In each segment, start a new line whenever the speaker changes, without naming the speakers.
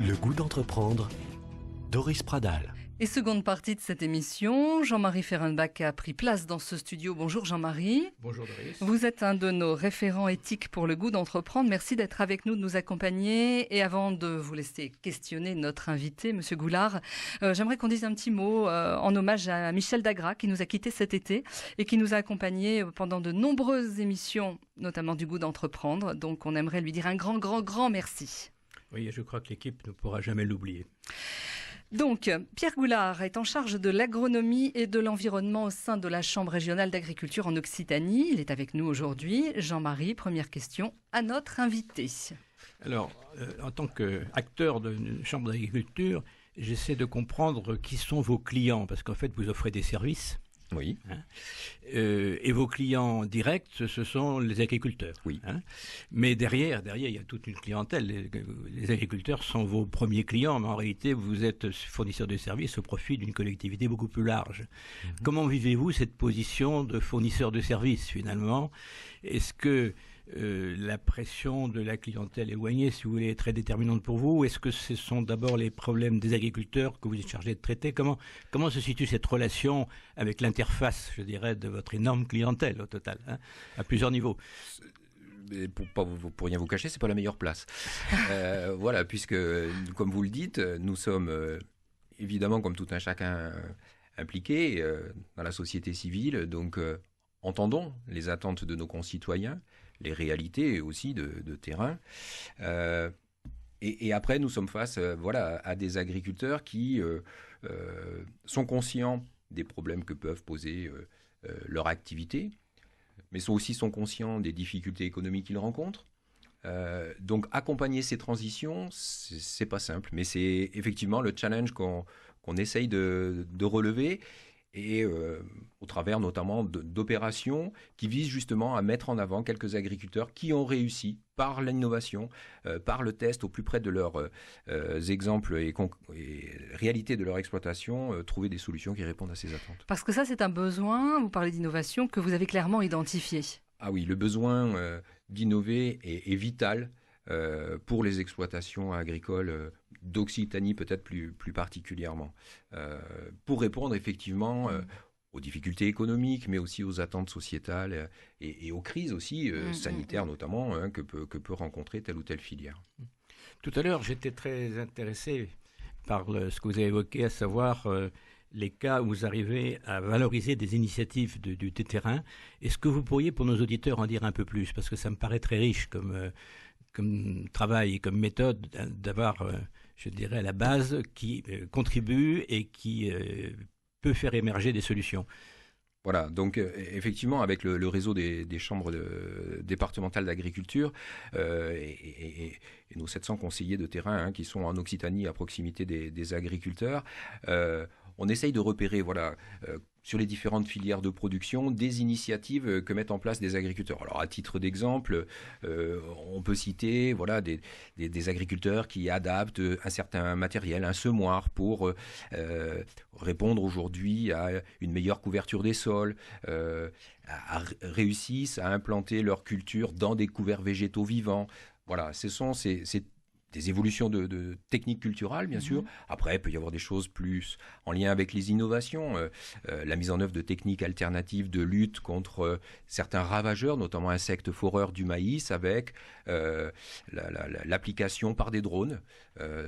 Le goût d'entreprendre, Doris Pradal.
Et seconde partie de cette émission, Jean-Marie Fehrenbach a pris place dans ce studio. Bonjour Jean-Marie.
Bonjour Doris.
Vous êtes un de nos référents éthiques pour le goût d'entreprendre. Merci d'être avec nous, de nous accompagner. Et avant de vous laisser questionner notre invité, Monsieur Goulard, j'aimerais qu'on dise un petit mot en hommage à Michel Dagras qui nous a quittés cet été et qui nous a accompagnés pendant de nombreuses émissions, notamment du goût d'entreprendre. Donc on aimerait lui dire un grand merci.
Oui, je crois que l'équipe ne pourra jamais l'oublier.
Donc, Pierre Goulard est en charge de l'agronomie et de l'environnement au sein de la Chambre régionale d'agriculture en Occitanie. Il est avec nous aujourd'hui. Jean-Marie, première question à notre invité.
Alors, en tant qu'acteur d'une Chambre d'agriculture, j'essaie de comprendre qui sont vos clients, parce qu'en fait, vous offrez des services.
Oui.
Et vos clients directs, ce sont les agriculteurs.
Oui.
Mais derrière, il y a toute une clientèle. Les agriculteurs sont vos premiers clients, mais en réalité, vous êtes fournisseur de services au profit d'une collectivité beaucoup plus large. Comment vivez-vous cette position de fournisseur de services, finalement? Est-ce que la pression de la clientèle éloignée, si vous voulez, est très déterminante pour vous? Est-ce que ce sont d'abord les problèmes des agriculteurs que vous êtes chargé de traiter? Comment se situe cette relation avec l'interface, je dirais, de votre énorme clientèle au total, à plusieurs niveaux?
Pour rien vous cacher, c'est pas la meilleure place. Voilà, puisque, comme vous le dites, nous sommes évidemment, comme tout un chacun, impliqués dans la société civile, donc entendons les attentes de nos concitoyens, les réalités aussi de terrain. Et après, nous sommes face à des agriculteurs qui sont conscients des problèmes que peuvent poser leur activité, mais sont conscients des difficultés économiques qu'ils rencontrent. Donc accompagner ces transitions, c'est pas simple, mais c'est effectivement le challenge qu'on essaye de relever, et au travers notamment d'opérations qui visent justement à mettre en avant quelques agriculteurs qui ont réussi par l'innovation, par le test au plus près de leurs exemples et réalités de leur exploitation, trouver des solutions qui répondent à ces attentes.
Parce que ça, c'est un besoin, vous parlez d'innovation, que vous avez clairement identifié.
Ah oui, le besoin d'innover est vital pour les exploitations agricoles d'Occitanie peut-être plus particulièrement, pour répondre effectivement aux difficultés économiques, mais aussi aux attentes sociétales et aux crises aussi sanitaires notamment que peut rencontrer telle ou telle filière.
Tout à l'heure, j'étais très intéressé par ce que vous avez évoqué, à savoir les cas où vous arrivez à valoriser des initiatives du terrain. Est-ce que vous pourriez, pour nos auditeurs, en dire un peu plus? Parce que ça me paraît très riche comme travail et comme méthode d'avoir, je dirais, la base qui contribue et qui peut faire émerger des solutions.
Voilà, donc effectivement, avec le réseau des chambres départementales d'agriculture et nos 700 conseillers de terrain qui sont en Occitanie à proximité des agriculteurs, on essaye de repérer, sur les différentes filières de production, des initiatives que mettent en place des agriculteurs. Alors, à titre d'exemple, on peut citer, des agriculteurs qui adaptent un certain matériel, un semoir, pour répondre aujourd'hui à une meilleure couverture des sols, réussissent à implanter leur culture dans des couverts végétaux vivants. Voilà, ce sont ces des évolutions de techniques culturelles, bien sûr. Après, il peut y avoir des choses plus en lien avec les innovations, la mise en œuvre de techniques alternatives de lutte contre certains ravageurs, notamment insectes foreurs du maïs, avec l'application par des drones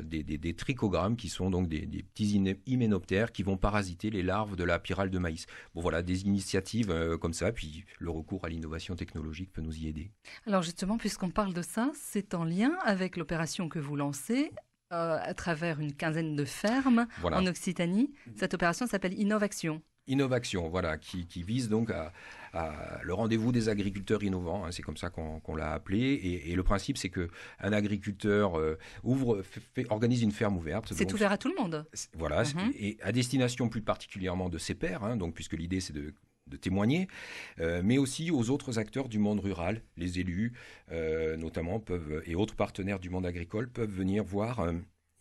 des trichogrammes, qui sont donc des petits hyménoptères qui vont parasiter les larves de la pyrale de maïs. Bon, voilà, des initiatives comme ça, puis le recours à l'innovation technologique peut nous y aider.
Alors justement, puisqu'on parle de ça, c'est en lien avec l'opération que vous lancez à travers une quinzaine de fermes en Occitanie. Cette opération s'appelle Innovaction.
Innovaction, qui vise donc à le rendez-vous des agriculteurs innovants, c'est comme ça qu'on l'a appelé, et le principe c'est que un agriculteur organise une ferme ouverte.
C'est ouvert à tout le monde.
Voilà, et à destination plus particulièrement de ses pairs, donc puisque l'idée c'est de témoigner, mais aussi aux autres acteurs du monde rural, les élus notamment et autres partenaires du monde agricole peuvent venir voir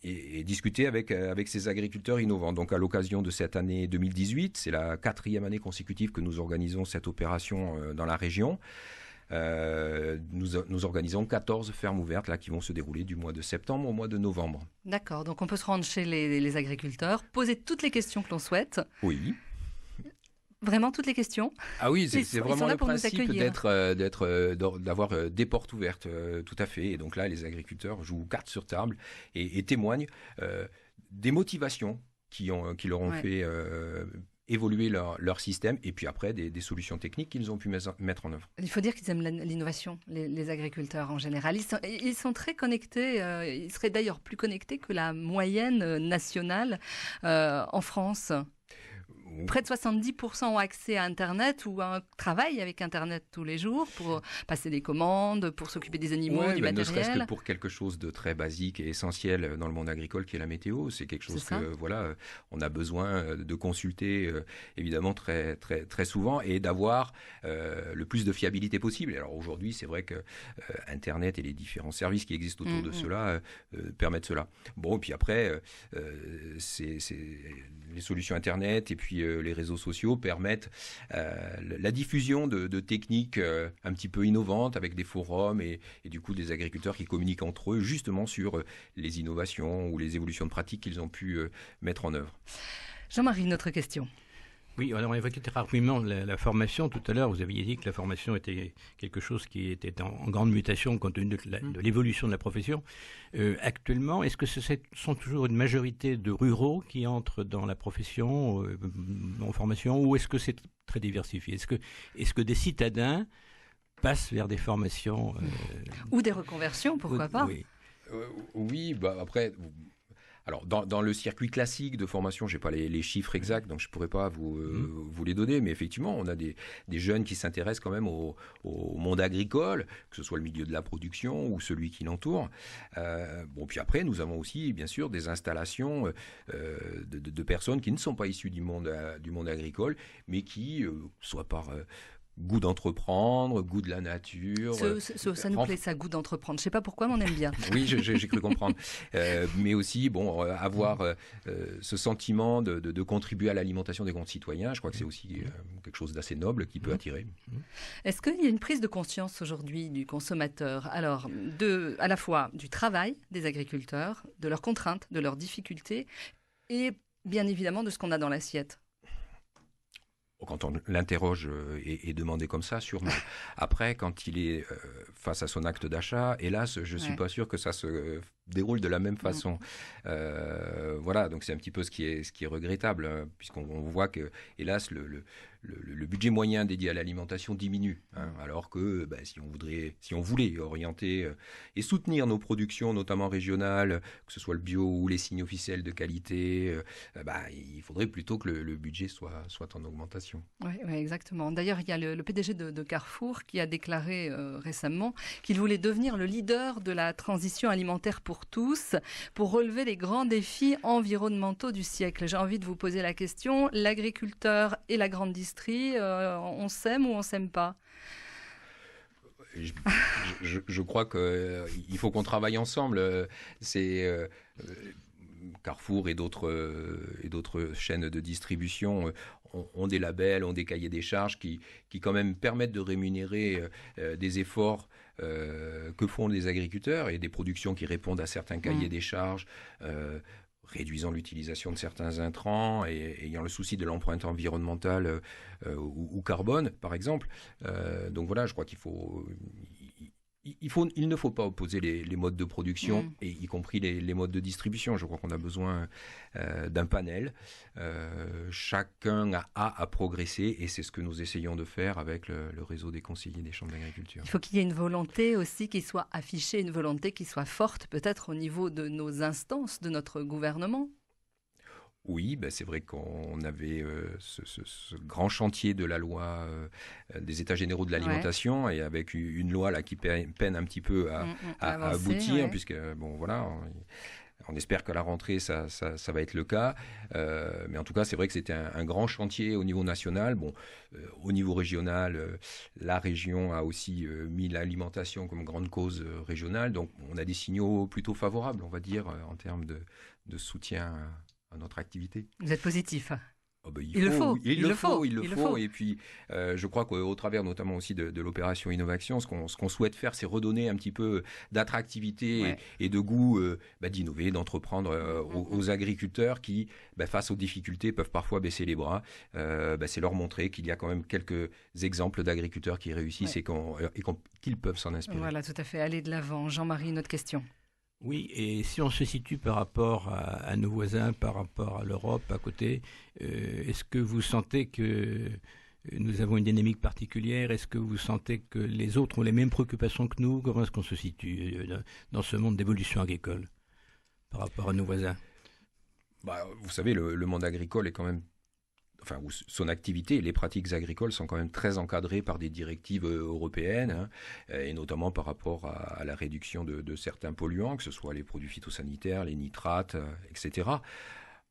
et discuter avec ces agriculteurs innovants. Donc à l'occasion de cette année 2018, c'est la 4e année consécutive que nous organisons cette opération dans la région. nous organisons 14 fermes ouvertes là, qui vont se dérouler du mois de septembre au mois de novembre.
D'accord, donc on peut se rendre chez les agriculteurs, poser toutes les questions que l'on souhaite.
Oui.
Vraiment toutes les questions.
Ah oui, c'est vraiment le
pour nous
principe
accueillir.
d'avoir des portes ouvertes, tout à fait. Et donc là, les agriculteurs jouent carte sur table et témoignent des motivations qui leur ont fait évoluer leur système, et puis après des solutions techniques qu'ils ont pu mettre en œuvre.
Il faut dire qu'ils aiment l'innovation, les agriculteurs en général. Ils sont très connectés, ils seraient d'ailleurs plus connectés que la moyenne nationale en France. Près de 70% ont accès à Internet ou travaillent avec Internet tous les jours pour passer des commandes, pour s'occuper des animaux, du matériel.
Ne serait-ce que pour quelque chose de très basique et essentiel dans le monde agricole qui est la météo. C'est quelque chose que on a besoin de consulter évidemment très, très, très souvent et d'avoir le plus de fiabilité possible. Alors aujourd'hui, c'est vrai que Internet et les différents services qui existent autour de cela permettent cela. Bon, et puis après, c'est les solutions Internet et puis les réseaux sociaux permettent la diffusion de techniques un petit peu innovantes avec des forums et du coup des agriculteurs qui communiquent entre eux justement sur les innovations ou les évolutions de pratiques qu'ils ont pu mettre en œuvre.
Jean-Marie, une autre question.
Oui, on évoquait très rapidement la formation tout à l'heure. Vous aviez dit que la formation était quelque chose qui était en grande mutation compte tenu de l'évolution de la profession. Actuellement, est-ce que ce sont toujours une majorité de ruraux qui entrent dans la profession en formation, ou est-ce que c'est très diversifié ? Est-ce que des citadins passent vers des formations
ou des reconversions, pourquoi pas ?
Oui, après... Alors, dans le circuit classique de formation, je n'ai pas les chiffres exacts, donc je ne pourrais pas vous les donner, mais effectivement, on a des jeunes qui s'intéressent quand même au monde agricole, que ce soit le milieu de la production ou celui qui l'entoure. Puis après, nous avons aussi, bien sûr, des installations de personnes qui ne sont pas issues du monde agricole, mais qui, soit par... goût d'entreprendre, goût de la nature.
Ça nous plaît, ça, goût d'entreprendre. Je ne sais pas pourquoi, mais on aime bien.
Oui, j'ai cru comprendre. Mais aussi, avoir ce sentiment de contribuer à l'alimentation des concitoyens, je crois que c'est aussi quelque chose d'assez noble qui peut attirer.
Est-ce qu'il y a une prise de conscience aujourd'hui du consommateur, alors à la fois du travail des agriculteurs, de leurs contraintes, de leurs difficultés, et bien évidemment de ce qu'on a dans l'assiette ?
Quand on l'interroge et demandé comme ça, sûrement. Après, quand il est face à son acte d'achat, hélas, je ne suis pas sûr que ça se déroule de la même façon. Donc c'est un petit peu ce qui est regrettable, puisqu'on voit que, hélas, le budget moyen dédié à l'alimentation diminue, alors que si on voulait orienter et soutenir nos productions, notamment régionales, que ce soit le bio ou les signes officiels de qualité, il faudrait plutôt que le budget soit en augmentation.
Oui, exactement. D'ailleurs, il y a le PDG de Carrefour qui a déclaré récemment qu'il voulait devenir le leader de la transition alimentaire pour tous, pour relever les grands défis environnementaux du siècle. J'ai envie de vous poser la question, l'agriculteur et la grande distrie, on s'aime ou on s'aime pas ?
Je crois qu'il faut qu'on travaille ensemble. Carrefour et d'autres chaînes de distribution ont des labels, ont des cahiers des charges qui quand même permettent de rémunérer des efforts que font les agriculteurs et des productions qui répondent à certains cahiers des charges, réduisant l'utilisation de certains intrants et ayant le souci de l'empreinte environnementale ou carbone, par exemple. Donc voilà, je crois il ne faut pas opposer les modes de production, et y compris les modes de distribution. Je crois qu'on a besoin d'un panel. Chacun a à progresser, et c'est ce que nous essayons de faire avec le réseau des conseillers des chambres d'agriculture.
Il faut qu'il y ait une volonté aussi qui soit affichée, une volonté qui soit forte, peut-être au niveau de nos instances, de notre gouvernement.
Oui, c'est vrai qu'on avait ce grand chantier de la loi des États généraux de l'alimentation, et avec une loi là qui peine un petit peu à avancer, aboutir, puisque on espère qu'à la rentrée ça va être le cas. Mais en tout cas, c'est vrai que c'était un grand chantier au niveau national. Au niveau régional, la région a aussi mis l'alimentation comme grande cause régionale. Donc on a des signaux plutôt favorables, on va dire, en termes de soutien à notre activité.
Vous êtes positif ?
Oh ben,
Il le faut.
Et puis, je crois qu'au travers notamment aussi de l'opération Innovation, ce qu'on souhaite faire, c'est redonner un petit peu d'attractivité et de goût d'innover, d'entreprendre aux agriculteurs qui, face aux difficultés, peuvent parfois baisser les bras. C'est leur montrer qu'il y a quand même quelques exemples d'agriculteurs qui réussissent et qu'ils peuvent s'en inspirer.
Voilà, tout à fait. Aller de l'avant. Jean-Marie, une autre question.
Oui, et si on se situe par rapport à nos voisins, par rapport à l'Europe à côté, est-ce que vous sentez que nous avons une dynamique particulière? Est-ce que vous sentez que les autres ont les mêmes préoccupations que nous? Comment est-ce qu'on se situe dans ce monde d'évolution agricole par rapport à nos voisins?
Vous savez, le monde agricole est quand même... où son activité, les pratiques agricoles sont quand même très encadrées par des directives européennes, et notamment par rapport à la réduction de certains polluants, que ce soit les produits phytosanitaires, les nitrates, etc.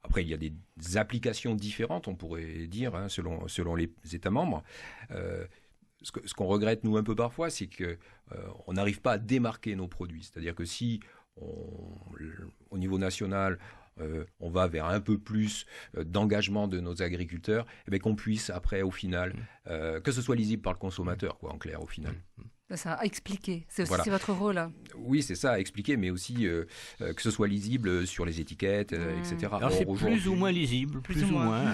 Après, il y a des applications différentes, on pourrait dire, selon les États membres. Ce qu'on regrette, nous, un peu parfois, c'est qu'on n'arrive pas à démarquer nos produits. C'est-à-dire que si, au niveau national, on va vers un peu plus d'engagement de nos agriculteurs, qu'on puisse après, au final, que ce soit lisible par le consommateur, en clair, au final.
Ça, à expliquer, c'est aussi votre rôle.
Oui, c'est ça, à expliquer, mais aussi que ce soit lisible sur les étiquettes, etc.
Alors c'est plus ou moins lisible, plus ou moins.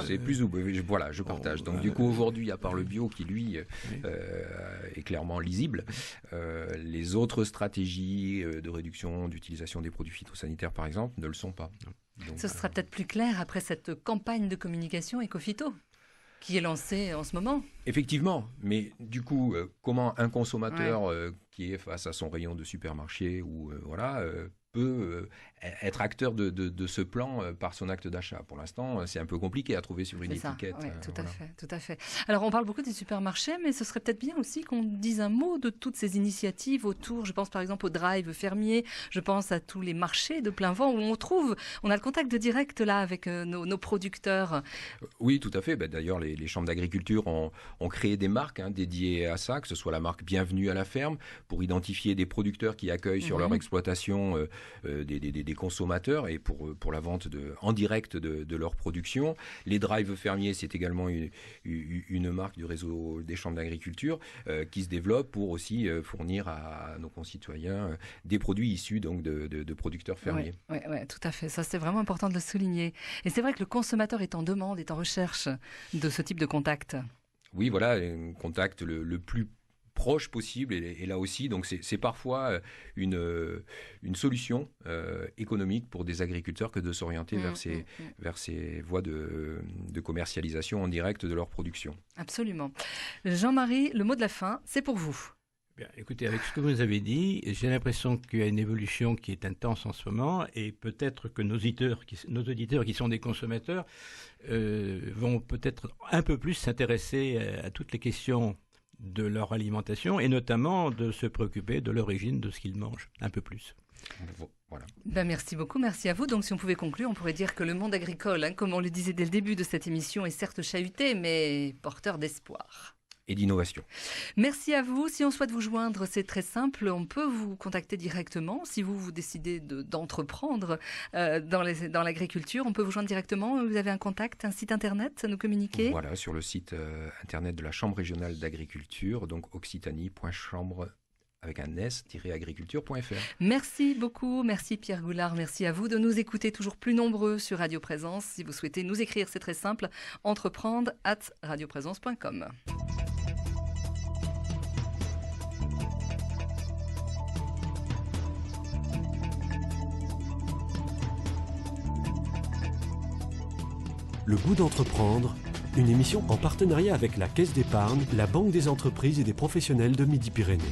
C'est plus ou moins, voilà, je partage. Donc du coup, aujourd'hui, à part le bio qui, lui, est clairement lisible, les autres stratégies de réduction d'utilisation des produits phytosanitaires, par exemple, ne le sont pas. Donc,
ce sera peut-être plus clair après cette campagne de communication Ecophyto qui est lancée en ce moment.
Effectivement, mais du coup, comment un consommateur qui est face à son rayon de supermarché ou peut être acteur de ce plan par son acte d'achat. Pour l'instant, c'est un peu compliqué à trouver sur une étiquette.
Oui, tout à fait. Alors, on parle beaucoup des supermarchés, mais ce serait peut-être bien aussi qu'on dise un mot de toutes ces initiatives autour. Je pense par exemple au drive fermier, je pense à tous les marchés de plein vent où on a le contact direct là avec nos producteurs.
Oui, tout à fait. D'ailleurs, les chambres d'agriculture ont créé des marques dédiées à ça, que ce soit la marque Bienvenue à la ferme, pour identifier des producteurs qui accueillent sur leur exploitation des consommateurs et pour la vente en direct de leur production. Les drives fermiers, c'est également une marque du réseau des chambres d'agriculture qui se développe pour aussi fournir à nos concitoyens des produits issus donc de producteurs fermiers.
Oui, tout à fait. Ça, c'est vraiment important de le souligner. Et c'est vrai que le consommateur est en demande, est en recherche de ce type de contact.
Oui, voilà, un contact le plus proche possible et là aussi donc c'est parfois une solution économique pour des agriculteurs que de s'orienter vers ces voies de commercialisation en direct de leur production.
Absolument. Jean-Marie, le mot de la fin, c'est pour vous.
Bien, écoutez, avec ce que vous avez dit, j'ai l'impression qu'il y a une évolution qui est intense en ce moment et peut-être que nos auditeurs qui sont des consommateurs vont peut-être un peu plus s'intéresser à toutes les questions de leur alimentation et notamment de se préoccuper de l'origine de ce qu'ils mangent un peu plus.
Voilà.
Merci beaucoup, merci à vous. Donc si on pouvait conclure, on pourrait dire que le monde agricole, comme on le disait dès le début de cette émission, est certes chahuté, mais porteur d'espoir.
Et d'innovation.
Merci à vous. Si on souhaite vous joindre, c'est très simple. On peut vous contacter directement. Si vous décidez d'entreprendre dans l'agriculture, on peut vous joindre directement. Vous avez un contact, un site internet à nous communiquer?
Voilà, sur le site internet de la Chambre régionale d'agriculture, donc occitanie.chambre avec un s-agriculture.fr.
Merci beaucoup, merci Pierre Goulard, merci à vous de nous écouter toujours plus nombreux sur Radio Présence. Si vous souhaitez nous écrire, c'est très simple, entreprendre@radioprésence.com.
Le goût d'entreprendre, une émission en partenariat avec la Caisse d'épargne, la Banque des entreprises et des professionnels de Midi-Pyrénées.